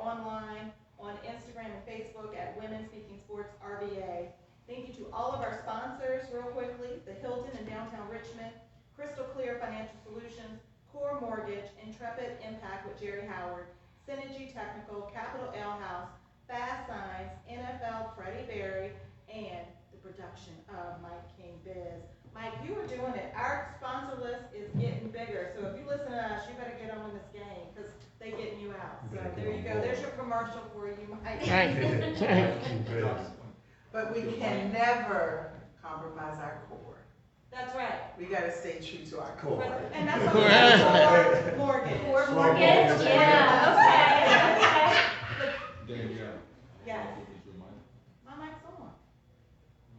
online on Instagram and Facebook at Women Speaking Sports RVA. Thank you to all of our sponsors, real quickly, the Hilton in downtown Richmond, Crystal Clear Financial Solutions, Core Mortgage, Intrepid Impact with Jerry Howard, Synergy Technical, Capital L House, Fast Signs, NFL Freddie Berry, and the production of Mike King Biz. Mike, you are doing it. Our sponsor list is getting bigger, so if you listen to us, you better get on in this game, because they getting you out. So there you go. There's your commercial for you, Mike. But we can never compromise our core. That's right. We gotta stay true to our core. And that's what we're mortgage. Core mortgage, yeah, okay. Yes. My mic's on.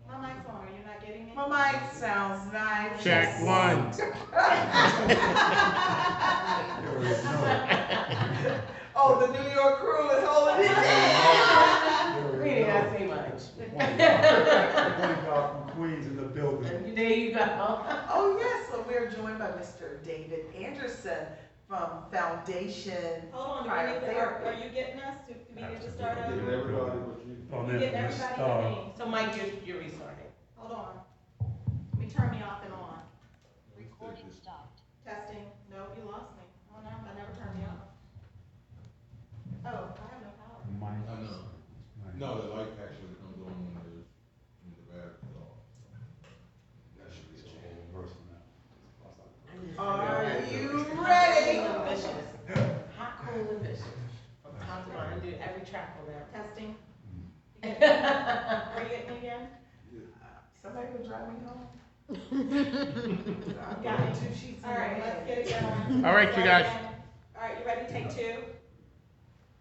My mic's on. Are you not getting me? My mic sounds nice. Check one. Oh, the New York crew is holding it down. We didn't have to say much. One guy from Queens in the building. There you go. Oh, yes, so we're joined by Mr. David Anderson from Foundation. Hold on, are you getting us to be able to start over? Get everybody what you. You getting everybody but me? So Mike, you're restarting. Hold on. Let me turn me off and on. Recording stopped. Testing. Nope, you lost me. Oh no, I never turned me off. Oh, I have no power. Mine. I know. No, the light actually comes on when the battery's off. That should be a whole verse on that. Are you ready? Vicious. Hot, cool, and vicious. From top to bottom, do every track on there. Testing. Are you getting me again? Somebody will drive me home. Got me. All right, let's get it going. All right, you guys. All right, you ready? Take two.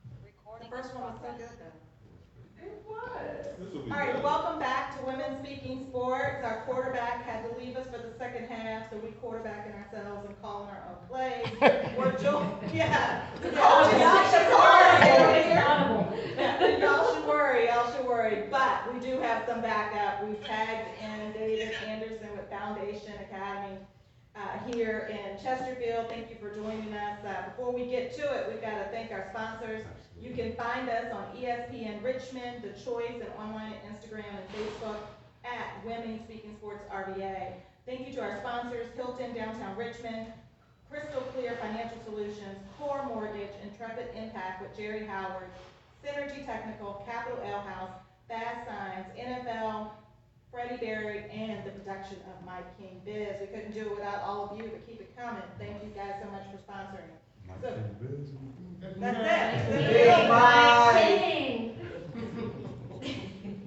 The Recording first one was so progress. good though. It was. All right, welcome back to Women Speaking Sports. Our quarterback had to leave us for the second half, so we quarterbacking ourselves and calling our own plays. We're joined, yeah. Y'all should worry. Y'all should worry. But we do have some backup. We've tagged in David Anderson with Foundation Academy here in Chesterfield. Thank you for joining us. Before we get to it, we've got to thank our sponsors. You can find us on ESPN Richmond, The Choice, and online at Instagram and Facebook at Women Speaking Sports RVA. Thank you to our sponsors, Hilton Downtown Richmond, Crystal Clear Financial Solutions, Core Mortgage, Intrepid Impact with Jerry Howard, Synergy Technical, Capital L House, Fast Signs, NFL, Freddie Berry, and the production of Mike King Biz. We couldn't do it without all of you, but keep it coming. Thank you guys so much for sponsoring. So, that's it. Big Mike. Kidding.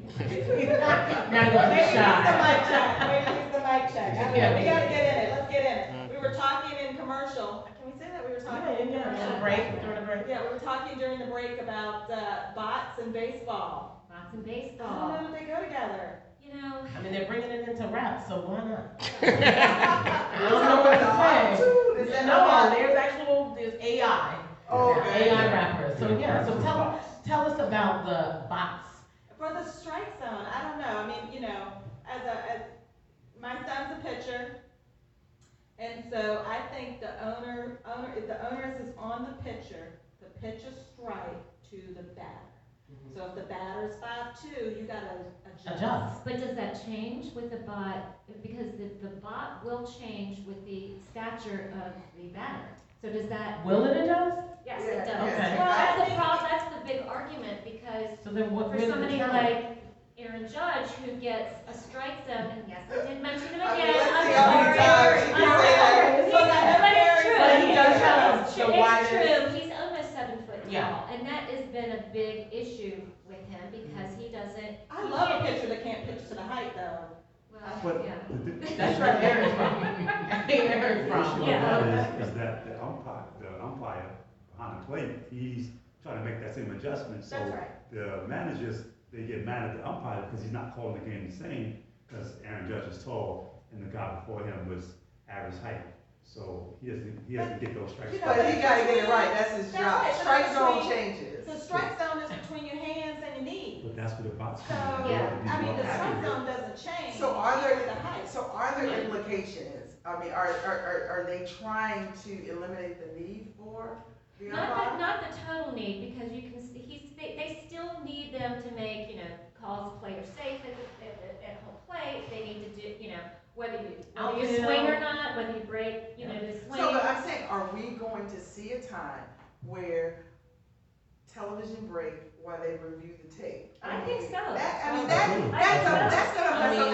Now you're Maybe use shy. the mic check. Maybe use the mic check. I don't know. We gotta get in it. Let's get in it. We were talking in commercial. Can we say that? We were talking in commercial. During the break. Yeah, we were talking during the break about bots and baseball. Lots of I baseball. don't know if they go together. You know, I mean, they're bringing it into rap, so why not? I don't know what to say. No, there's AI. Oh, Yeah, AI rappers. So yeah, so tell us about the bots. For the strike zone, I don't know. I mean, you know, as my son's a pitcher, and so I think the if the onus is on the pitcher to pitch a strike to the batter. So if the batter's 5-2, you gotta adjust. but does that change with the bot? Because the bot will change with the stature of the batter. So does that? Will it adjust? Yes, Yeah, it does. okay. Well, that's the problem. That's the big argument because So then what? for somebody like Aaron Judge who gets a strike zone, and yes, I did mention him I mean, again. let's I'm see how many times sorry. you can say that. But it's true. But he does It's have true. the widest- It's true. He's almost 7 foot tall, Yeah. and that has been a big issue with him because he doesn't. I he love a can't- pitcher that can't pitch to the height though. Well, But yeah. That's where Aaron's from. Aaron's the issue from. with Yeah. that is that the umpire behind the plate, he's trying to make that same adjustment. So That's right. the managers, they get mad at the umpire because he's not calling the game the same, because Aaron Judge is tall and the guy before him was average height. So he has to get those strikes. You know, But he gotta get it right, that's his That's job. right, Strike that's zone between- changes. The strike zone is between your hands and your knees. But that's where the bots So, come in. Yeah. I mean, the strike zone doesn't change. So are It's there, the height. are there implications? I mean, are they trying to eliminate the need for the umpire? Not the total need, because you can see, them to make, calls player safe at home plate, they need to do, whether you Outfield. swing or not, whether you break, the swing. So, but I'm saying, are we going to see a time where television break while they review the tape? I think so. That's gonna I mess think up I mean, the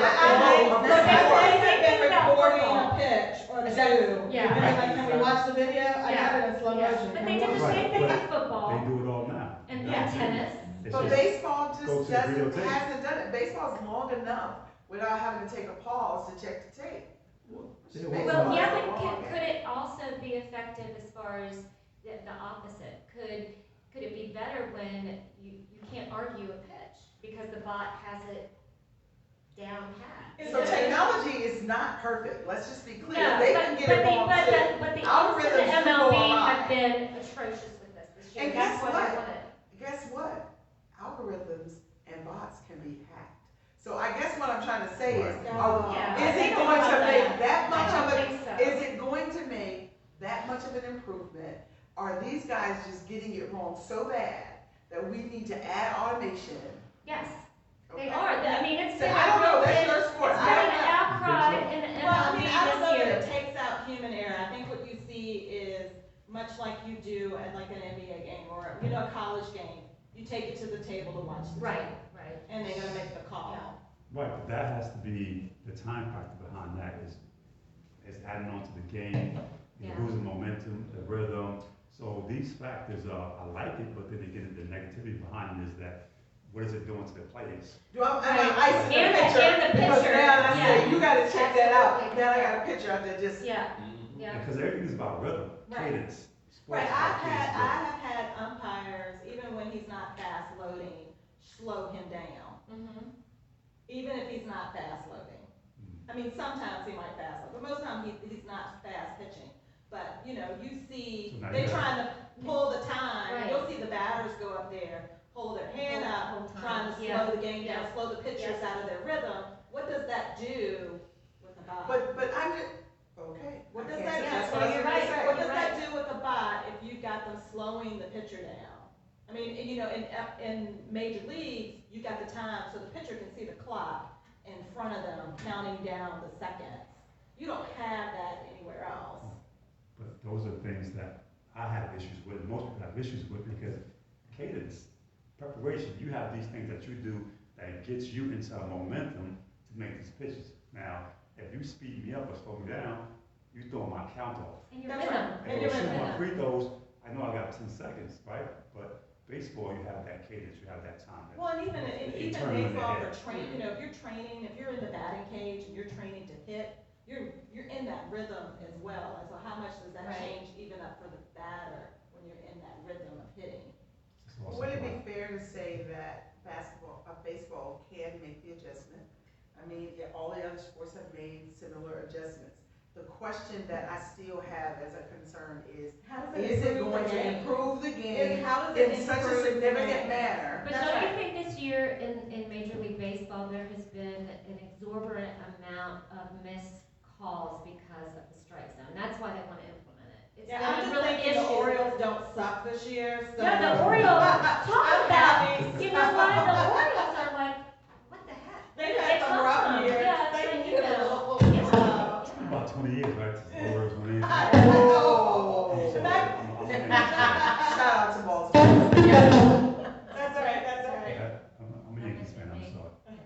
Look, sport. they've been recording a pitch or Is that- two. Yeah. And they're like, can we watch the video? I got it in slow Yeah. motion. But Can they we did the watch same it? thing in They football do it all now. and That's it. tennis. It's But just- baseball go just to doesn't, videotape. hasn't done it. Baseball's long enough without having to take a pause to check the tape. Yeah, Well, yeah, Baseball but is long. could it also be effective as far as the opposite? Could it be better when you can't argue a pitch because the bot has it down pat? So technology is not perfect, let's just be clear. No, They but, can but get it the, wrong but too. the, but the odds of the Algorithms do go MLB awry. have been atrocious with this year. And That's guess what I what? wanted. Guess what? Algorithms and bots can be hacked. So I guess what I'm trying to say is, Right. Yeah. is I it think going about to make that. that much I of don't a, think so. is it going to make that much of an improvement? Are these guys just getting it wrong so bad that we need to add automation? Yes, they Okay. are. I mean, it's So been I don't know, a that's real your big, sport. it's I been don't an know. outcry You think in the Well, I mean, I don't know MLB that this it year. takes out human error. I think what you see is much like you do at like an NBA game or, a college game. You take it to the table to watch the Right, tape, right. and they're gonna make the call. Right, but that has to be, the time factor behind that is adding on to the game, Yeah. you're losing momentum, the rhythm. So these factors are, I like it, but then again, the negativity behind it is that, what is it doing to the players? Do I Right. see And the the- picture? and the Because picture, now I say, yeah. you gotta check that out. Absolutely. Now I got a picture out there just. Yeah, yeah. Because everything is about rhythm, Right. cadence. Right, Sports I about cadence, have had umpires, even when he's not fast loading, slow him down, Mm-hmm. even if he's not fast loading. Mhm. I mean, sometimes he might fast load, but most of the time he's not fast pitching. But, you see, So now they're you have- trying to pull the time, and Right. you'll see the batters go up there, hold their hand Whole up, time. trying to Yeah. slow the game down, Yeah. slow the pitchers out of their rhythm. What does that do with the bot? But I'm just, okay. What I does can't that, say yeah, that's no, what I was you're gonna right. say. what does You're that right. do with the bot if you've got them slowing the pitcher down? I mean, in major leagues, you got the time, so the pitcher can see the clock in front of them, counting down the seconds. You don't have that anywhere else. But those are things that I have issues with, most people have issues with, because cadence, preparation, you have these things that you do that gets you into a momentum to make these pitches. Now, if you speed me up or slow me down, you throw my count off. And your That's rhythm. right. If And I you're shoot in my rhythm. free throws, I know I got 10 seconds, right? But baseball, you have that cadence, you have that time. Well, and even turn them in the baseball head. for training, if you're training, if you're in the batting cage and you're training to hit, you're in that rhythm as well. And so how much does that Right. change even up for the batter when you're in that rhythm of hitting? It's also Would it about- be fair to say that baseball can make the adjustment? I mean, all the other sports have made similar adjustments. The question that I still have as a concern is How does it improve going the to game? improve the game How does it in such a improve the significant game? manner? But That's don't you right. think this year in Major League Baseball, there has been an exorbitant amount of missed calls because of the strike zone? That's why they want to implement it. It's Yeah, been I'm a just real thinking the issue. Orioles don't suck this year, so. No, the Orioles, talk I'm about, happy. you know what, the Orioles are like, what the heck? They've had some rough awesome. years. Yeah, They it's need like, a little, About 20 years, right? Since Orioles went in. I know. So, I'm Shout out to Baltimore. That's all right, that's all right. I'm a Yankees fan, I'm sorry.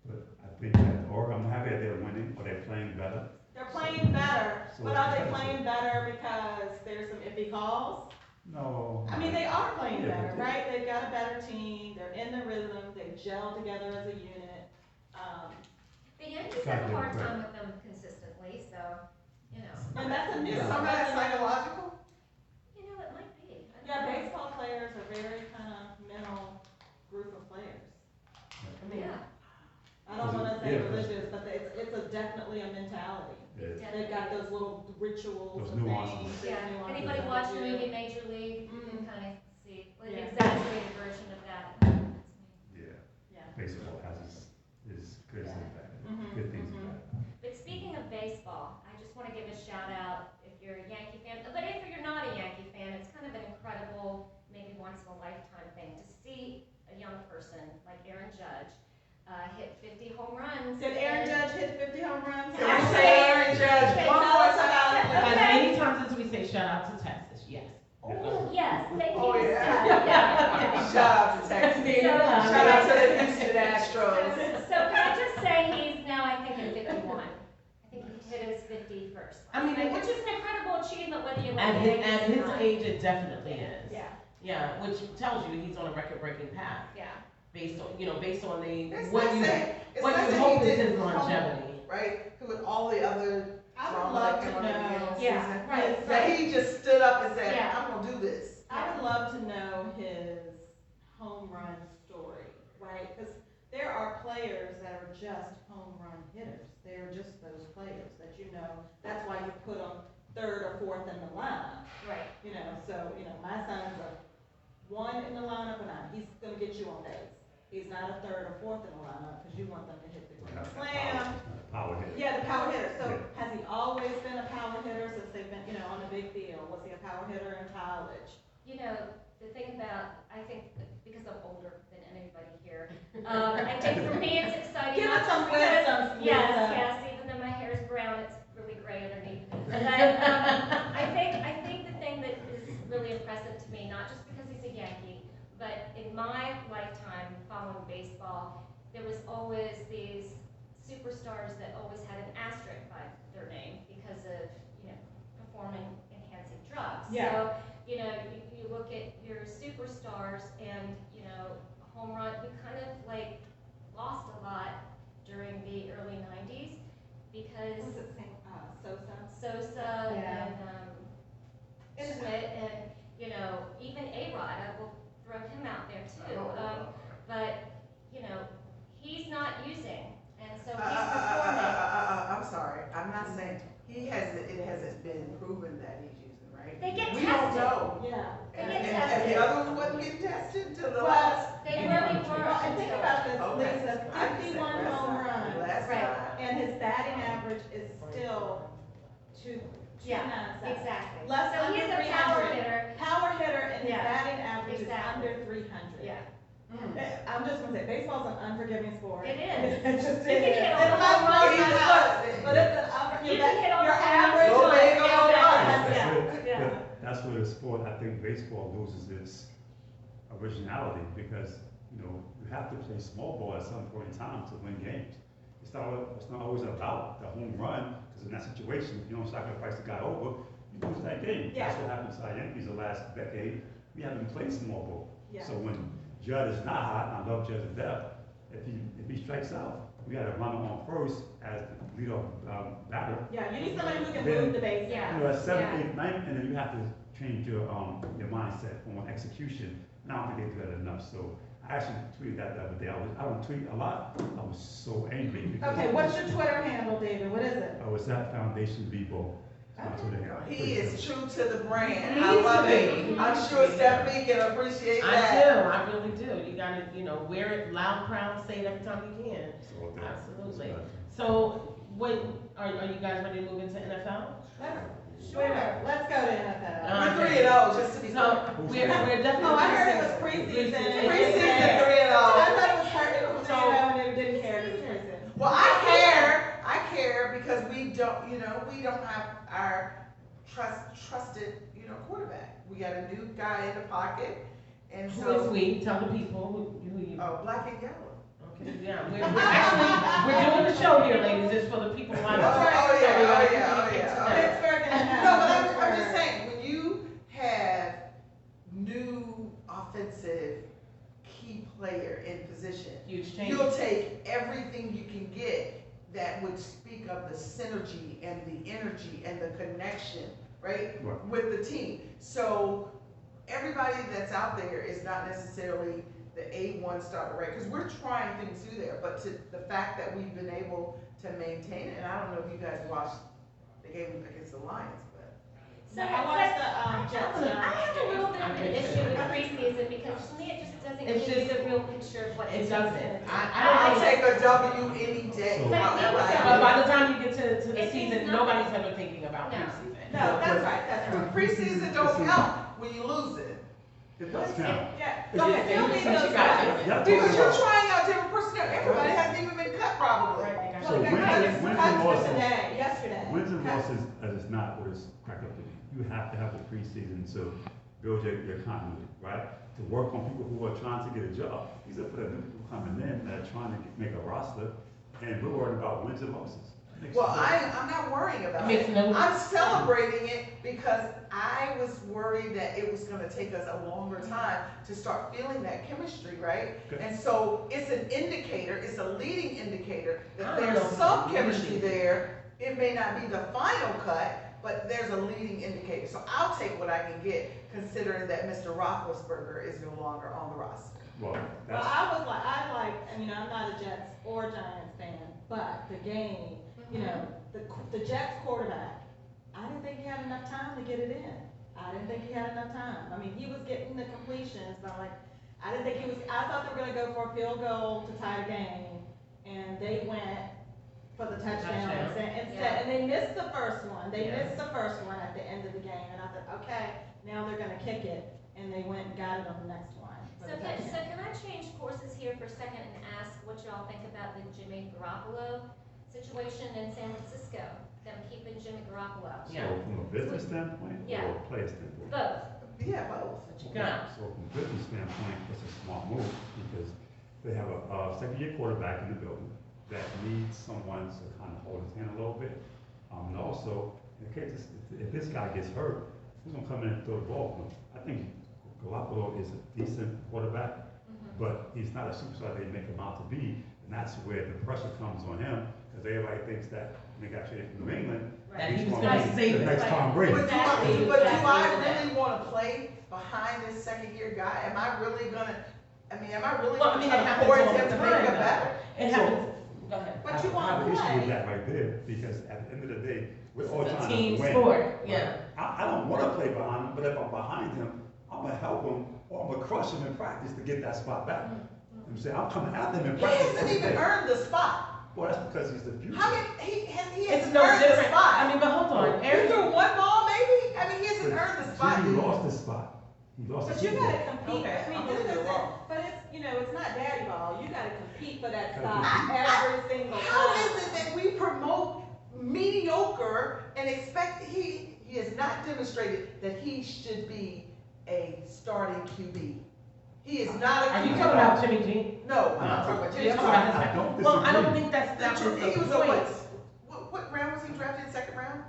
But I think that, or I'm happy that they're winning, or they're playing better. They're playing better, So but it's are they competitive. playing better because there's some iffy calls? No. I mean, they are playing Yeah, better, but- right? They've got a better team, they're in the rhythm, they gel together as a unit. The Yankees have a hard time with them consistently, so, you know. And that's a new. Is some of that psychological? You know, it might be. I don't Yeah, know. baseball players are very kind of mental group of players. I mean, Yeah. I don't wanna say Yeah. religious, but it's definitely a mentality. Yeah. They've got those little rituals Those and nuances. things. those Yeah, nuances anybody that watch they the do. movie Major League, you can Mhm. kind of see, an Yeah. exaggerated version of that. That's me. Yeah, Yeah. baseball has its good and bad, Mhm, good things and mhm. bad. But speaking of baseball, I just want to give a shout out if you're a Yankee fan, but if you're not a Yankee fan, it's kind of an incredible, maybe once in a lifetime thing to see home runs. Did Aaron and- Judge hit 50 home runs? Can we say Aaron Judge Okay, one tell more us time? about- As many times as we say shout out to Texas, yes. Oh, yes, thank you. Oh, yeah. Yeah. Shout out to Texas. Yeah. Shout out to the Houston Astros. So can I just say he's now, I think, at 51. I think he hit his 51st. I mean, Which is an incredible achievement, whether you At like his, it or at his not. age, it definitely is. Yeah, Yeah, which tells you he's on a record-breaking path, yeah. based on, based on the, It's what not you, saying- it's what not you saying hope he is his didn't come, longevity. Right? With all the other I would drama love that to came on at the end of know. the Yeah, season. right, That he just stood up and said, Yeah. I'm gonna do this. I would love to know his home run story, right? Because there are players that are just home run hitters. They are just those players that that's why you put them third or fourth in the lineup. Right. So, my son's a one in the lineup and he's gonna get you on base. He's not a third or fourth in the lineup because you want them to hit the grand slam. Power hit. Yeah, the power hitter. So has he always been a power hitter since they've been, on the big field? Was he a power hitter in college? The thing about, I think, because I'm older than anybody here, I think for me it's exciting. Give not us some just because- wisdom, Yes, Lisa. yes, even though my hair is brown, it's really gray underneath. But I think the thing that is really impressive to me, not just because he's a Yankee, but in my lifetime following baseball, there was always these superstars that always had an asterisk by their name because of, performing enhancing drugs. Yeah. So, you look at your superstars and, home run, we kind of like lost a lot during the early 90s because Was it Sosa? Sosa Yeah. and Schmidt and, even A-Rod, I will throw him out there too. But, he's not using, and so he's performing. I'm sorry, I'm not saying, it hasn't been proven that he's using, right? They get We don't tested. know. Yeah. They And, get and tested. the other one wasn't getting tested till the Well, last. They really Well, weren't and think until. about this, Okay. Lisa, 51 home runs, Last Right. time. and his batting average is still Yeah, 297. exactly. Less So he is under a power 300. hitter. Power hitter, and his Yeah. batting average Exactly. is under 300. Yeah. I'm just gonna say, baseball's an unforgiving sport. It is. It just You can is. hit all It's the not home runs really in the good, house. but it's an unforgiving. You can hit all the Your home runs average. Go in big the or field. go Yeah. That's Yeah. where, that's where the sport, I think baseball loses its originality because, you have to play small ball at some point in time to win games. It's not always about the home run, because in that situation, if you don't sacrifice the guy over, you lose that game. Yeah. That's what happened to our Yankees the last decade. We haven't played small ball. Yeah. So when Judd is not hot, and I love Judd to death, if he strikes out, we got to run him on first as the leadoff batter. Yeah, you need somebody who can Then- move the base. Yeah. At seventh, Yeah. eighth, ninth, and then you have to change your mindset on execution. And I don't think they do that enough. So I actually tweeted that the other day. I don't tweet a lot. I was so angry because Okay, what's your Twitter handle, David? What is it? I was at Foundation Vivo. It's my Twitter handle. He is true to the brand. He I needs love to it. be. I'm sure Stephanie can appreciate I that. do, I really do. You gotta, wear it loud, proud, say it every time you can. So, Absolutely. So, what, are you guys ready to move into NFL? Sure. Let's go to NFL. We're 3-0, just to be clear. So, we're definitely. Oh, I heard it was preseason. Preseason I 3-0. thought it was part, it was 3-0 and they didn't care because it was preseason. Well, I care because we don't have our trusted, quarterback. We got a new guy in the pocket, and Who is so, we? Tell the people who you. black and yellow. Okay, yeah, we're actually, we're doing the show here, ladies, just for the people watching. Oh, yeah. Pittsburgh and No, but I'm just saying, when you have new offensive key player in position, Huge change. you'll take everything you can get that would speak of the synergy and the energy and the connection, right? Right. With the team. So everybody that's out there is not necessarily the A1 starter, right? Because we're trying things through there, but to the fact that we've been able to maintain it, and I don't know if you guys watched the game against the Lions, but. So, I watched the, I Jets. have a little bit of an issue with preseason because to me it just doesn't It's give you just- the real picture of what It the doesn't. season is. I'll I take a W any day, So- however I But do. by the time you get to the It's season, not- nobody's ever thinking about No. preseason. No, that's right, that's right. Preseason don't count when you lose it. It does count. Yeah, But so you we say still you need said those you got guys. it. Y'all Because talking you're about- trying out different personnel, everybody hasn't even been cut probably. Right, they got So Well, you. we got wins- cuts wins and cuts for losses. today, yesterday. Wins and Cuts. losses is not what it's cracked up to be. You have to have the preseason to build your continuity, right? To work on people who are trying to get a job. These are for the new people coming in that are trying to make a roster, and we're worried about wins and losses. Makes Well, sense. I'm not worrying about Makes it. no I'm sense. celebrating it because I was worried that it was gonna take us a longer time to start feeling that chemistry, right? Okay. And so it's an indicator, it's a leading indicator I that don't there's know if some it's chemistry leading. there. It may not be the final cut, but there's a leading indicator. So I'll take what I can get, considering that Mr. Roethlisberger is no longer on the roster. Well, Well, that's, I mean, I'm not a Jets or Giants fan, but the game, you know, the Jets quarterback, I didn't think he had enough time to get it in. I didn't think he had enough time. I mean, he was getting the completions, but like, I didn't think he was, I thought they were gonna go for a field goal to tie the game, and they went for the touchdown Touchdown. instead, and they missed the first one. They Yeah. missed the first one at the end of the game, and I thought, okay, now they're gonna kick it, and they went and got it on the next one. for So the can, touchdown. can I change courses here for a second and ask what y'all think about the Jimmy Garoppolo situation in San Francisco? Them keeping Jimmy Garoppolo? so Yeah. from a business standpoint Yeah. or a player standpoint? Both. Yeah, both. What you got? So from a business standpoint, it's a smart move because they have a second-year quarterback in the building that needs someone to kind of hold his hand a little bit. And also, in case if this guy gets hurt, who's gonna come in and throw the ball for him? I think Garoppolo is a decent quarterback, but he's not a superstar they make him out to be, and that's where the pressure comes on him, because everybody thinks that when they got traded from New England, That he's he was gonna gonna be save the his next life. Tom Brady. But do Exactly, I, but do exactly I that. really wanna play behind this second year guy? Am I really gonna, am I really Well, I gonna mean, try it to happens pour all into the him to time, make him though. better? It So- happens, go ahead. But you I wanna have an issue play. with that right there, because at the end of the day, we're all It's a trying team to win. sport, yeah. I don't wanna play behind him, but if I'm behind him, I'm gonna help him, or I'm gonna crush him in practice to get that spot back. I'm saying, I'm coming after him in He practice. hasn't every even day. earned the spot. Well, that's because he's the future. How many, he It's hasn't no earned the different, spot. I mean, but hold on, He Aaron, threw one ball maybe? I mean, he hasn't But earned the spot. Jimmy dude. lost his spot. He lost But his you Super Bowl. gotta compete, Okay, I mean, I'm this looking at it isn't, wrong. but it's, you know, it's not daddy ball, you gotta compete for that Gotta spot every single time. How is it that we promote mediocre and expect, he has not demonstrated that he should be a starting QB? He is not a are you QB. talking about Jimmy G? No, I'm not talking about Jimmy. You're I'm talking about talking his I don't Well, I don't disagree. think that was about, he the was a point. what round was he drafted, second round?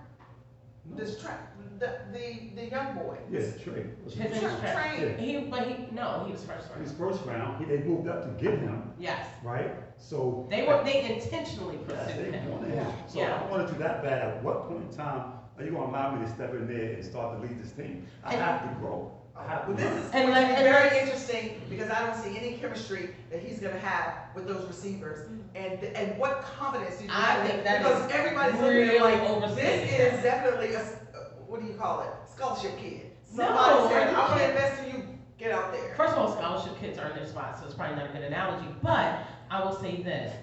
This track, the young boy. Yes, Trey. His name is Trey. Train. He was first His round. first round, they moved up to get him, Yes, right? So. they intentionally Yes, pursued they him. wanted him. So Yeah. I wanted to that bad. At what point in time are you gonna allow me to step in there and start to lead this team? I And- have to grow. I have to Well, this learn. is And going to let- be and very let's- interesting because I don't see any chemistry that he's gonna have with those receivers. And what confidence do you I have? think that Because is everybody's looking at really like, this overstating is that. definitely what do you call it? Scholarship kid. No, Somebody said, you I wanna can't- invest in you, get out there. First of all, scholarship kids earn their spots, so it's probably not a good analogy, but I will say this.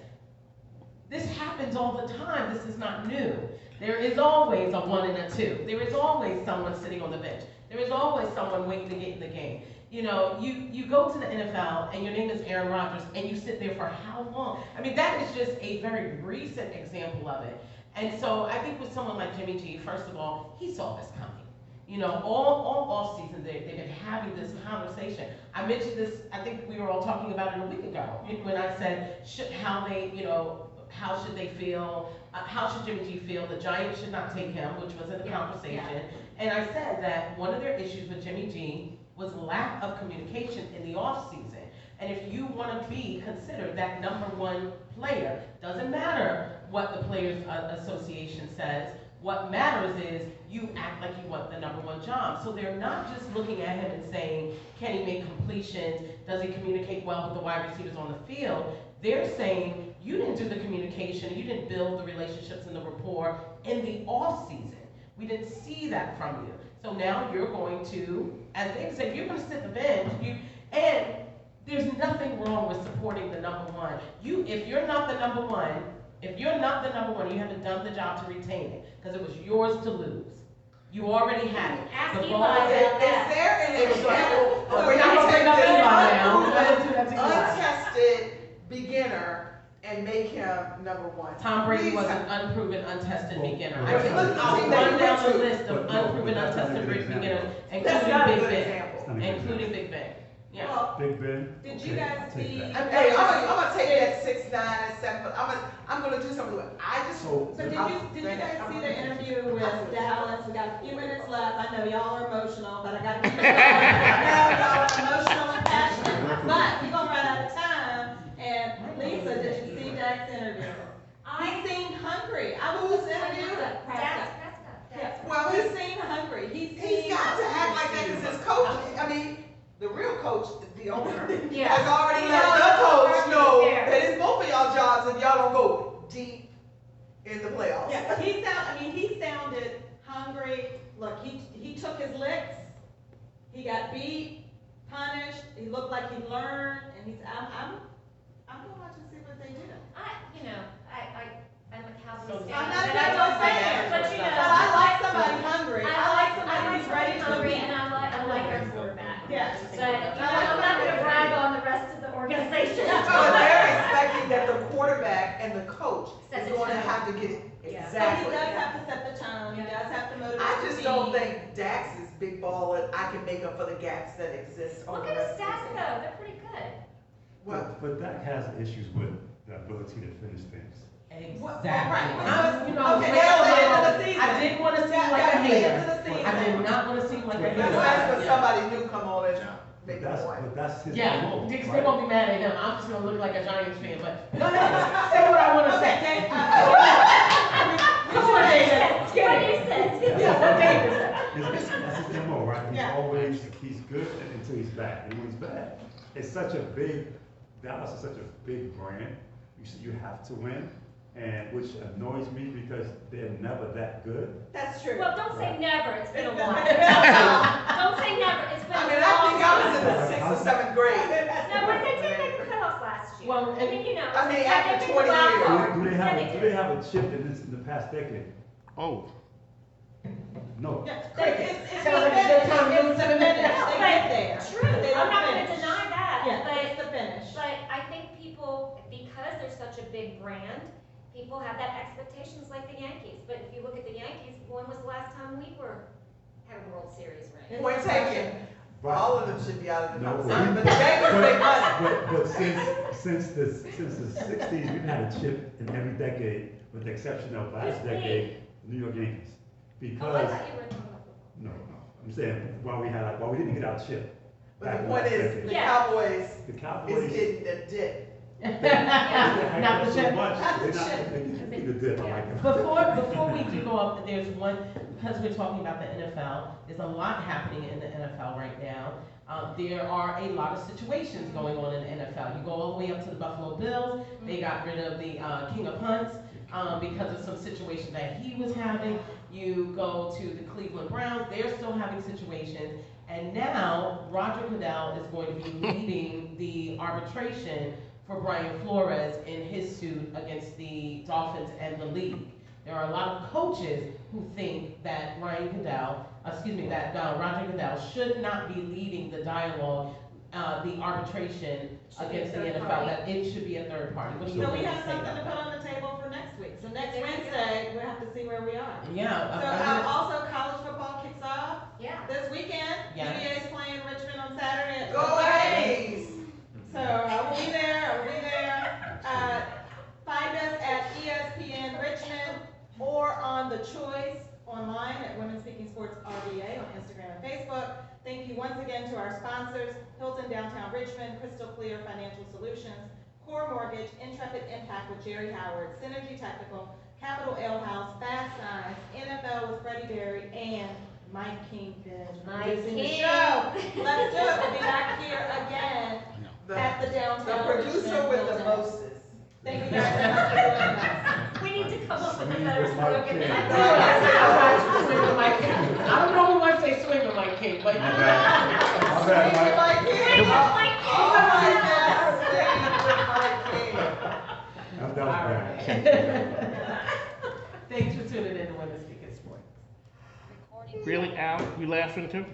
This happens all the time, this is not new. There is always a 1 and a 2. There is always someone sitting on the bench. There is always someone waiting to get in the game. You know, you go to the NFL and your name is Aaron Rodgers and you sit there for how long? I mean, that is just a very recent example of it. And so I think with someone like Jimmy G, first of all, he saw this coming. You know, all off season, they've been having this conversation. I mentioned this, I think we were all talking about it a week ago, when I said how should they feel, how should Jimmy G feel, the Giants should not take him, which was in the Yeah, conversation. And I said that one of their issues with Jimmy G was lack of communication in the off season. And if you want to be considered that number one player, doesn't matter what the Players Association says, what matters is you act like you want the number one job. So they're not just looking at him and saying, can he make completions? Does he communicate well with the wide receivers on the field? They're saying, you didn't do the communication, you didn't build the relationships and the rapport in the off season. We didn't see that from you. So now you're going to, as they said, you're going to sit the bench, and there's nothing wrong with supporting the number one. If you're not the number one, you haven't done the job to retain it, because it was yours to lose. You already had it. Ask The Eli ball about is- Is that. there an example? Oh, we're not gonna bring up Eli now. We're gonna do that to Eli. Untested beginner and make him number one. Tom Brady Please was have- an unproven, untested Well, beginner. well, I can, look at the I'll team run that he down went the to. list of But no, unproven, but that's not a untested good example. beginners, That's including not a Big good Ben. example. It's not a good Including example. Big Ben. Yeah. Well, Big Ben. did you okay, guys I'll take see? that. Hey, I'm gonna take that 6'9" and 7 foot. I'm gonna do something with it. I just. So- So did you guys see the interview with Dallas? We got a few minutes left. I know y'all are emotional, but I gotta keep it going. I know y'all are emotional and passionate, but we're gonna run out of time. And Lisa, did you see Dak's interview? He seemed hungry. I was just interviewed. Prescott. Yeah. Well, He he's seemed hungry. he's got to act like that because his coach. I mean, the real coach, the owner, Yeah. has already He let knows the the coach market know is there. that it's both of y'all jobs if y'all don't go deep in the playoffs. Yeah, he sounded hungry. Look, he took his licks. He got beat, punished. He looked like he learned, and I'm gonna watch and see what they do. I'm a Cowboys So- fan. I'm not and I saying don't no say fans, but you know. But I like somebody hungry. I like somebody who's ready to hungry, compete. and I like our quarterback. Yes. But, I'm not gonna brag on the rest of the organization. But they're expecting that the quarterback and the coach Set is the going to tone. have to get it Yeah. So he exactly. does have to set the tone. He does have to motivate. I the just team. don't think Dax is big ball and I can make up for the gaps that exist on Look the at his rest of stats the team. though, they're pretty good. Well, But Dak has issues with the ability to finish things. Exactly. Right. I'm, you know, Okay, wait that's a the end of minute. the season. I didn't wanna seem That- like a that's the end hater. of the season. I did not wanna seem like a But hater. that's when Yeah. somebody new come on and make But a point. that's his Yeah, role, because right? they're gonna be mad at him. I'm just gonna look like a Giants fan, but go ahead, say what I wanna say. Okay, Come on, David. What you said. Yeah, what David said. That's his MO, right? He's Yeah. always, he's good until he's bad. And when he's bad, it's such a big, Dallas is such a big brand. You have to win, and which annoys me because they're never that good. that's true. Well, don't say never, it's been a It's while. been- Don't say never, it's been a I long mean, I think I was in time. the 6th or 7th grade. No, but they did make the cutoffs last year. Well, I mean, you know. I mean, yeah, after they picked 20 the wild years. card. Do they Yeah, have, they do did. they have a chip in the past decade? Oh. No. Yeah, Cricket. it's Sounds like a good time to it's move the to the finish. next. They get there. True, They I'm don't not gonna finish. deny that, Yeah, it's the finish. but I think people, because they're such a big brand, people have that expectations like the Yankees. But if you look at the Yankees, when was the last time we had a World Series ring? Point taken. All of them should be out of the No, conversation, but- but the Bengals make money. But since the sixties, we've had a chip in every decade, with the exception of last Who's we? decade, New York Yankees. Oh, I Because, thought you were talking about football. no, I'm saying, while we didn't get our chip. But back the in point last is, decade. the Yeah. Cowboys The is Cowboys. getting the dip. Yeah. Not the so chip. much, Not the they're not, chip. they need the dip, I like them. Before we do go up, there's one, because we're talking about the NFL, there's a lot happening in the NFL right now. There are a lot of situations going on in the NFL. You go all the way up to the Buffalo Bills, they got rid of the King of Punts because of some situation that he was having. You go to the Cleveland Browns, they're still having situations. And now Roger Goodell is going to be leading the arbitration for Brian Flores in his suit against the Dolphins and the league. There are a lot of coaches who think that Roger Goodell should not be leading the dialogue, the arbitration Should be a against the third NFL, party. that it should be a third party. What do you So we think have to say something to about put that? on the table for next week. So next There you go. Wednesday, we have to see where we are. Yeah. So also college football kicks off Yeah. this weekend. Yeah. UVA's playing Richmond on Saturday at Go 2:30. A's! So I will be there, find us at ESPN Richmond or on The Choice online at Women Speaking Sports RVA on Instagram and Facebook. Thank you once again to our sponsors, Hilton Downtown Richmond, Crystal Clear Financial Solutions, Core Mortgage, Intrepid Impact with Jerry Howard, Synergy Technical, Capital Ale House, Fast Signs, NFL with Freddie Berry, and Mike Kingfish. Mike Producing the King. show. Let's do it. We'll be back here again at the The downtown producer Richmond with the Hilton. mostest. Thank you guys so much for joining us. We need to come up with a Swing better with Mike slogan. King. Swing with Mike King. I don't know who wants to say swing with Mike King, but. My bad, Mike. Like Swing it. with Mike King. Oh my God, swing with Mike King. That was bad. Thanks for tuning in to Women Speaking Sports. Recording Really, Al? You laughing too?